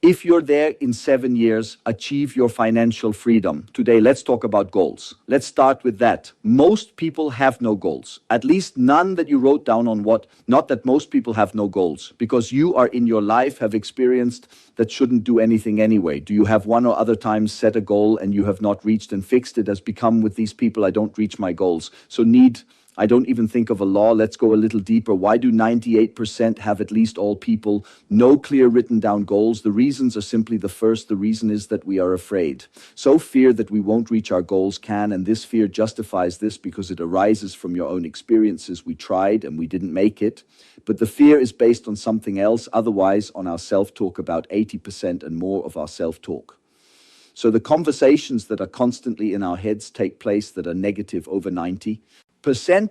If you're there in 7 years, achieve your financial freedom. Today, let's talk about goals. Let's start with that. Most people have no goals. At least none that you wrote down on what. Not that most people have no goals, because you are in your life have experienced that shouldn't do anything anyway. Do you have one or other times set a goal and you have not reached and fixed it? Has become with these people, I don't reach my goals. So I don't even think of a law. Let's go a little deeper. Why do 98% have, at least all people, no clear written down goals? The reasons are simply the first. The reason is that we are afraid. So fear that we won't reach our goals can, and this fear justifies this because it arises from your own experiences. We tried and we didn't make it. But the fear is based on something else, otherwise on our self-talk, about 80% and more of our self-talk. So the conversations that are constantly in our heads take place that are negative over 90%.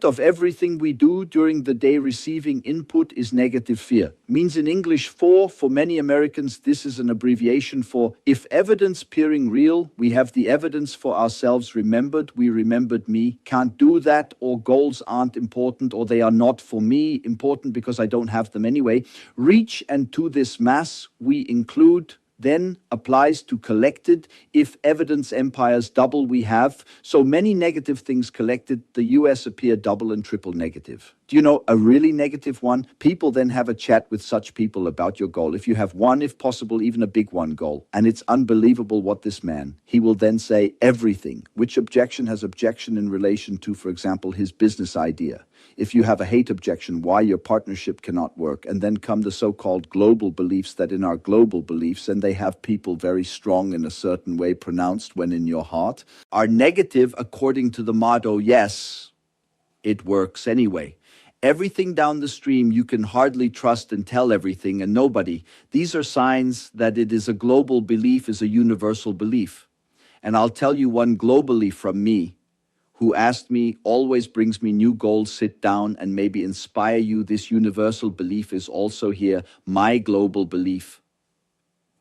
Of everything we do during the day receiving input is negative fear. Means in English for many Americans, this is an abbreviation for if evidence appearing real, we have the evidence for ourselves remembered, we remembered me, can't do that, or goals aren't important, or they are not for me important because I don't have them anyway. Reach, and to this mass we include then applies to collected. If evidence empires double we have, so many negative things collected, the US appear double and triple negative. Do you know a really negative one? People then have a chat with such people about your goal. If you have one, if possible, even a big one goal, and it's unbelievable what this man, he will then say everything. Which objection has objection in relation to, for example, his business idea? If you have a hate objection, why your partnership cannot work, and then come the so-called global beliefs that in our global beliefs, and they have people very strong in a certain way pronounced when in your heart, are negative according to the motto, yes, it works anyway. Everything down the stream you can hardly trust and tell everything and nobody. These are signs that it is a global belief, is a universal belief. And I'll tell you one globally from me, who asked me, always brings me new goals, sit down and maybe inspire you. This universal belief is also here, my global belief.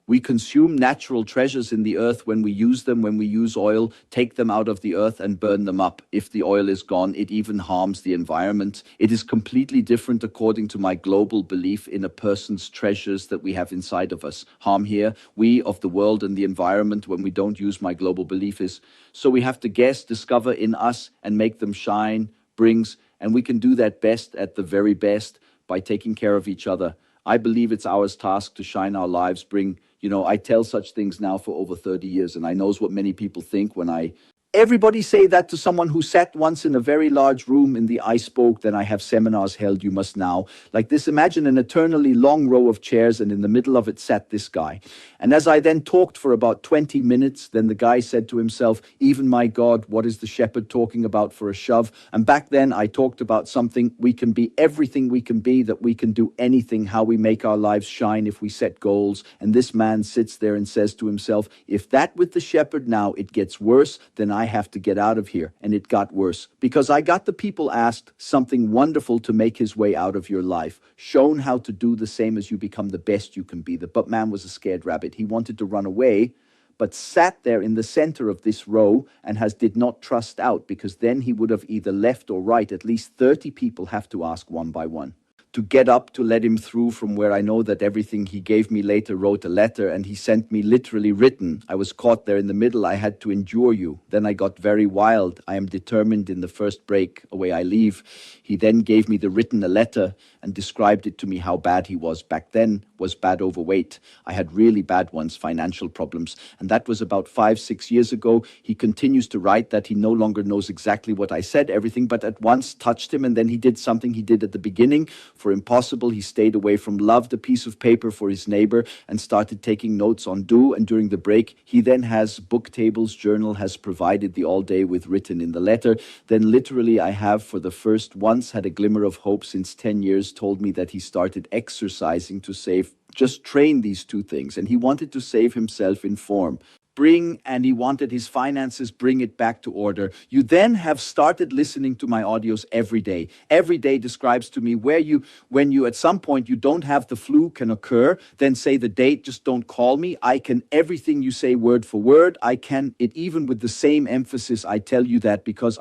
We consume natural treasures in the earth when we use them, when we use oil, take them out of the earth and burn them up. If the oil is gone, it even harms the environment. It is completely different according to my global belief in a person's treasures that we have inside of us. Harm here, we of the world and the environment when we don't use my global belief is. So we have to guess, discover in us and make them shine, brings, and we can do that best at the very best by taking care of each other. I believe it's our task to shine our lives, bring, I tell such things now for over 30 years, and I knows what many people think when everybody say that to someone who sat once in a very large room in the I spoke, then I have seminars held, you must now. Like this, imagine an eternally long row of chairs, and in the middle of it sat this guy. And as I then talked for about 20 minutes, then the guy said to himself, even my God, what is the shepherd talking about for a shove? And back then I talked about something, we can be everything we can be, that we can do anything, how we make our lives shine if we set goals. And this man sits there and says to himself, if that with the shepherd now it gets worse, then I have to get out of here. And it got worse because I got the people asked something wonderful to make his way out of your life, shown how to do the same as you become the best you can be. The but man was a scared rabbit. He wanted to run away, but sat there in the center of this row and did not trust out, because then he would have either left or right. At least 30 people have to ask one by one to get up to let him through from where I know that everything he gave me later wrote a letter, and he sent me literally written. I was caught there in the middle. I had to endure you. Then I got very wild. I am determined in the first break away I leave. He then gave me the written a letter and described it to me how bad he was. Back then was bad overweight. I had really bad ones, financial problems. And that was about 5-6 years ago. He continues to write that he no longer knows exactly what I said, everything, but at once touched him. And then he did something he did at the beginning. For impossible, he stayed away from loved a piece of paper for his neighbor and started taking notes on do. And during the break, he then has book tables, journal, has provided the all day with written in the letter. Then literally I have for the first once had a glimmer of hope since 10 years, told me that he started exercising to save, just train these two things. And he wanted to save himself in form. And he wanted his finances, bring it back to order. You then have started listening to my audios every day. Every day describes to me when you at some point you don't have the flu can occur, then say the date, just don't call me. I can everything you say word for word. I can it even with the same emphasis. I tell you that because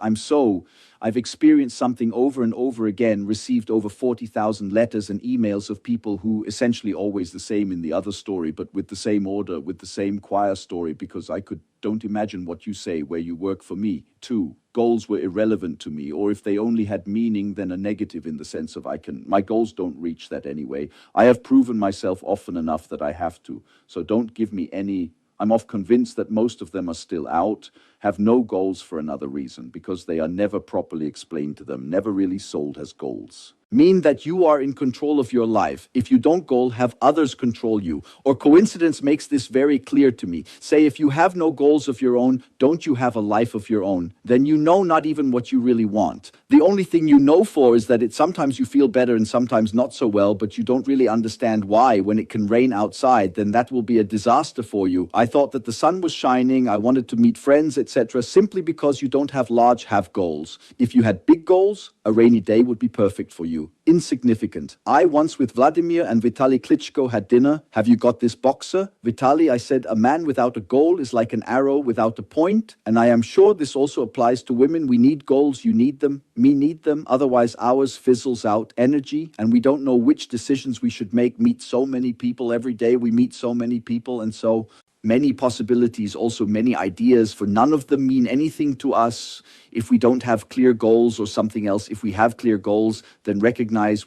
I've experienced something over and over again, received over 40,000 letters and emails of people who essentially always the same in the other story, but with the same order, with the same choir story, because I don't imagine what you say where you work for me, too. Goals were irrelevant to me, or if they only had meaning, then a negative in the sense of my goals don't reach that anyway. I have proven myself often enough that I have to. So don't give me any. I'm oft convinced that most of them are still out, have no goals for another reason, because they are never properly explained to them, never really sold as goals. Mean that you are in control of your life. If you don't goal, have others control you. Or coincidence makes this very clear to me. Say, if you have no goals of your own, don't you have a life of your own? Then you know not even what you really want. The only thing you know for is that sometimes you feel better and sometimes not so well, but you don't really understand why. When it can rain outside, then that will be a disaster for you. I thought that the sun was shining, I wanted to meet friends, etc., simply because you don't have goals. If you had big goals, a rainy day would be perfect for you. Insignificant. I once with Vladimir and Vitaly Klitschko had dinner. Have you got this boxer? Vitaly, I said, a man without a goal is like an arrow without a point. And I am sure this also applies to women. We need goals. You need them. Me need them. Otherwise ours fizzles out energy. And we don't know which decisions we should make. Meet so many people every day. We meet so many people. And so many possibilities, also many ideas, for none of them mean anything to us if we don't have clear goals or something else. If we have clear goals, then recognize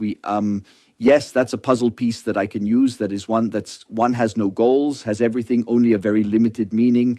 yes, that's a puzzle piece that I can use. That is one has no goals, has everything, only a very limited meaning.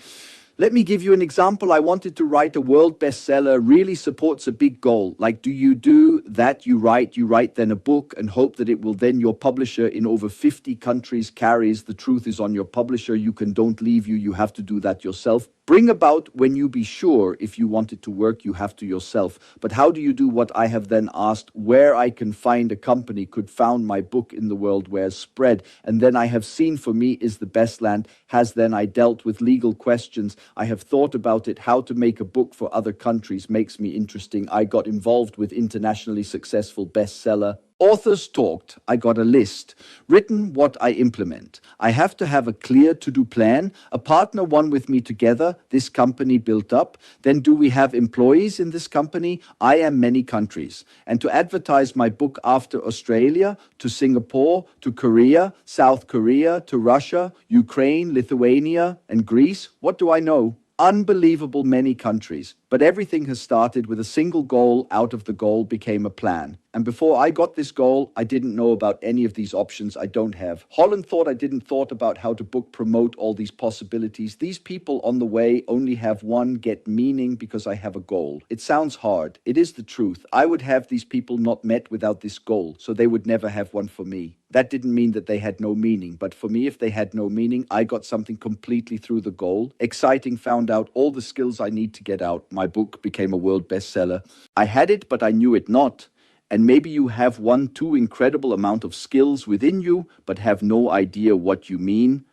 Let me give you an example. I wanted to write a world bestseller, really supports a big goal. Like, do you do that? You write then a book and hope that it will then your publisher in over 50 countries carries. The truth is on your publisher. Don't leave you. You have to do that yourself. Bring about when you be sure if you want it to work, you have to yourself. But how do you do what I have then asked, where I can find a company could found my book in the world where spread. And then I have seen for me is the best land. Has then I dealt with legal questions. I have thought about it. How to make a book for other countries makes me interesting. I got involved with internationally successful bestseller. Authors talked, I got a list, written what I implement. I have to have a clear to-do plan, a partner one with me together, this company built up. Then do we have employees in this company? I am many countries. And to advertise my book after Australia, to Singapore, to Korea, South Korea, to Russia, Ukraine, Lithuania, and Greece, what do I know? Unbelievable many countries. But everything has started with a single goal. Out of the goal became a plan. And before I got this goal, I didn't know about any of these options. I don't have. Holland thought I didn't thought about how to promote all these possibilities. These people on the way only have one, get meaning because I have a goal. It sounds hard. It is the truth. I would have these people not met without this goal, so they would never have one for me. That didn't mean that they had no meaning, but for me, if they had no meaning, I got something completely through the goal. Exciting, found out all the skills I need to get out. My book became a world bestseller. I had it, but I knew it not. And maybe you have too incredible amount of skills within you, but have no idea what you mean,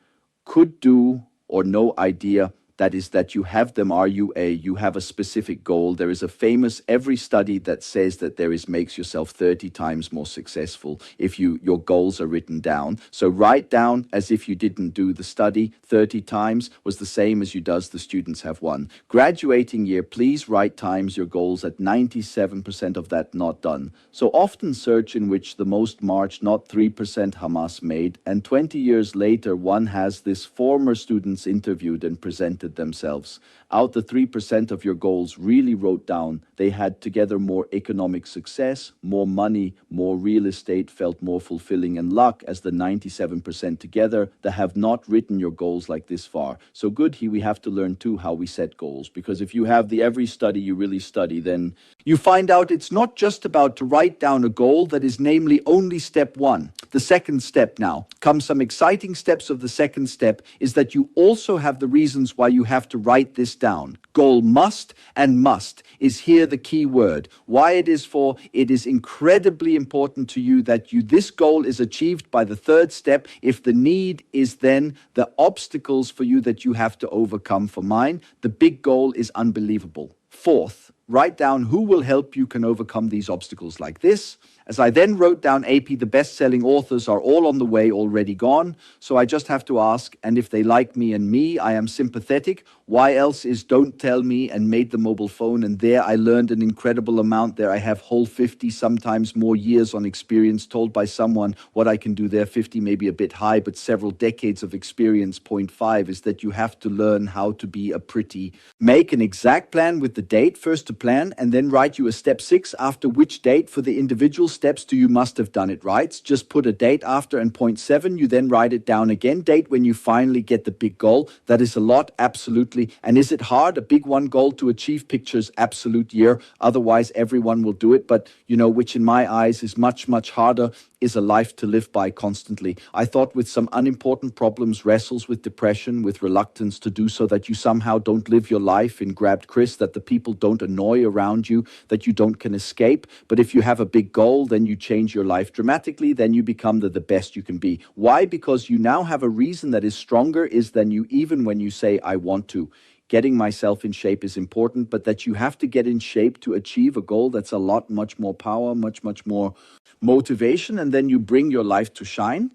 could do, or no idea. That is that you have them, you have a specific goal. There is a famous, every study that says that makes yourself 30 times more successful if your goals are written down. So write down as if you didn't do the study 30 times was the same as you does the students have one. Graduating year, please write times your goals at 97% of that not done. So often search in which the most march, not 3% Hamas made, and 20 years later one has this former students interviewed and presented themselves. Out the 3% of your goals really wrote down, they had together more economic success, more money, more real estate, felt more fulfilling and luck as the 97% together that have not written your goals like this far. So good, we have to learn too how we set goals, because if you have every study you really study, then you find out it's not just about to write down a goal that is namely only step one. The second step now comes some exciting steps of the second step is that you also have the reasons why you have to write this down. Goal must is here the key word. Why it is incredibly important to you that this goal is achieved by the third step. If the need is then the obstacles for you that you have to overcome. For mine, the big goal is unbelievable. Fourth, write down who will help you can overcome these obstacles like this. As I then wrote down AP, the best-selling authors are all on the way, already gone. So I just have to ask, and if they like me and me, I am sympathetic. Why else is don't tell me and made the mobile phone. And there I learned an incredible amount. There I have whole 50, sometimes more years on experience told by someone what I can do there. 50 maybe a bit high, but several decades of experience. Point 5 is that you have to learn how to be a pretty. Make an exact plan with the date, first to plan, and then write you a step 6 after which date for the individual steps do you must have done it right. Just put a date after, and point 7, you then write it down again. Date when you finally get the big goal. That is a lot, absolutely. And is it hard? A big one goal to achieve pictures, absolute year. Otherwise, everyone will do it. But, which in my eyes is much, much harder, is a life to live by constantly. I thought with some unimportant problems, wrestles with depression, with reluctance to do so, that you somehow don't live your life in grabbed Chris, that the people don't annoy around you, that you don't can escape. But if you have a big goal, then you change your life dramatically, then you become the best you can be. Why? Because you now have a reason that is stronger is than you even when you say, I want to. Getting myself in shape is important, but that you have to get in shape to achieve a goal, that's a lot, much more power, much, much more motivation, and then you bring your life to shine.